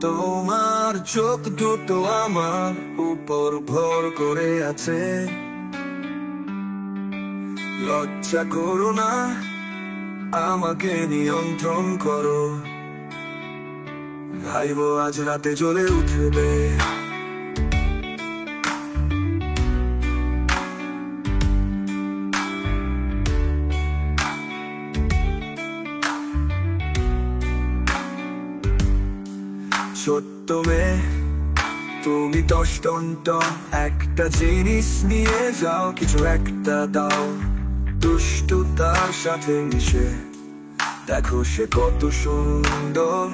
তোমার চোখ দুটো আমার উপর ভর করে আছে। লজ্জা করো না, আমাকে নিয়ন্ত্রণ করো। ভাইবো আজ রাতে জ্বলে উঠবে। ছোট্ট মেয়ে তুমি 10 টন একটা জিনিস নিয়ে যাও, কিছু একটা দাও। দুষ্টু তার সাথে মিশে দেখো সে কত সুন্দর।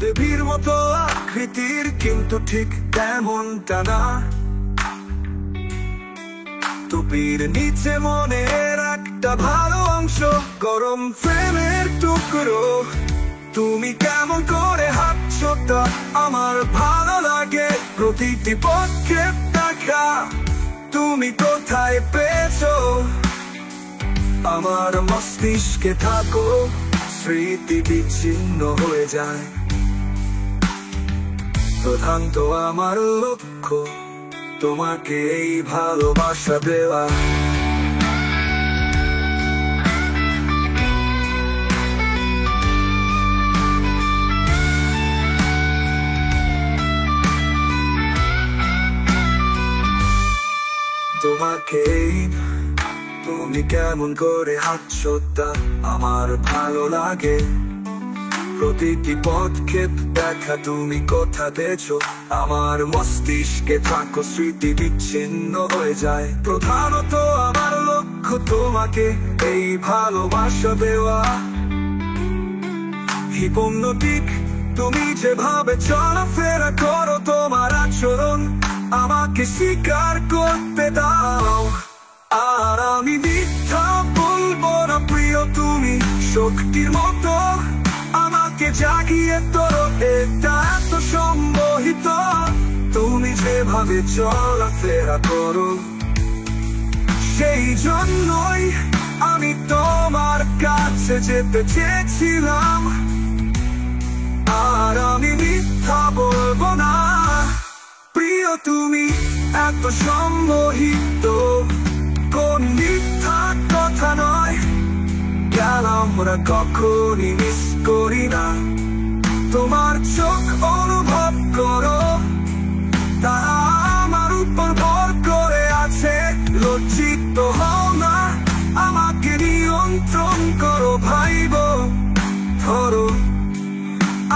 দেবীর মতো আকৃতির কিন্তু ঠিক তেমনটা না। টুপির নিচে মনের একটা ভালো অংশ, গরম ফ্রেমের টুকরো। তুমি কেমন করে হাঁটছো তা আমার ভালো লাগে। প্রতিটি পদক্ষেপ দেখা তুমি কোথায় পেয়েছো। আমার মস্তিষ্কে থাকো, স্মৃতি বিচ্ছিন্ন হয়ে যায়। প্রধান তো আমার লক্ষ্য তোমাকে এই ভালোবাসা দেওয়া। তোমাকে তুমি কেমন করে হাঁটছো তা আমার ভালো লাগে। প্রতিটি পদক্ষেপ দেখা তুমি কোথা পেয়েছো। আমার মস্তিষ্কে থাকো, স্মৃতি বিচ্ছিন্ন হয়ে যায়। প্রধানত আমার লক্ষ্য তোমাকে এই ভালোবাসা দেওয়া। হিপনোটিক তুমি যেভাবে চলাফেরা করো, তোমার আচরণ আমাকে স্বীকার করতে দাও। আর আমি মিথ্যা বলবো না প্রিয়, তুমি শক্তির মতো আমাকে জাগিয়ে তোলো। এটা এত সম্মোহিত তুমি যেভাবে চলাফেরা করো, সেই জন্যই আমি তোমার কাছে যেতে চেয়েছিলাম। আর আমি মিথ্যা বলবো না প্রিয়, তুমি এত সম্মোহিত, কোন মিথ্যা কথা নয়। গেল আমরা কখনই মিস করি না। তোমার চোখ অনুভব করো, তারা আমার উপর ভর করে আছে। লজ্জিত হও না, আমাকে নিয়ন্ত্রণ করো। ভাইবো ধরো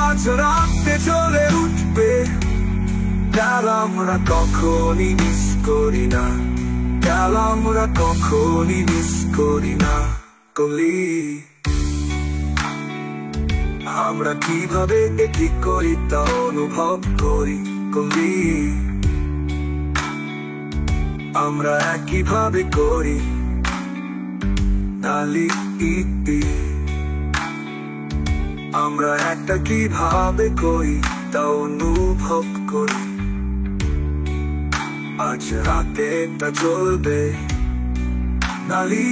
আজ রাতে জ্বলে উঠবে। গেল আমরা কখনই মিস করি না। গেল আমরা কখনই মিস করি না। কলি আমরা কিভাবে এটি করি তা অনুভব করি। কলি আমরা একইভাবে করি। নালি আমরা একটা কিভাবে করি তা অনুভব করি। আজ রাতে তা জ্বলবে। নালি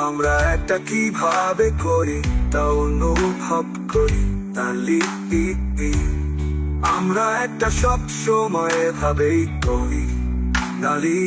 আমরা একটা কিভাবে করি তা অনুভব করি। নালি আমরা একটা সব সময় ভাবেই করি। নালি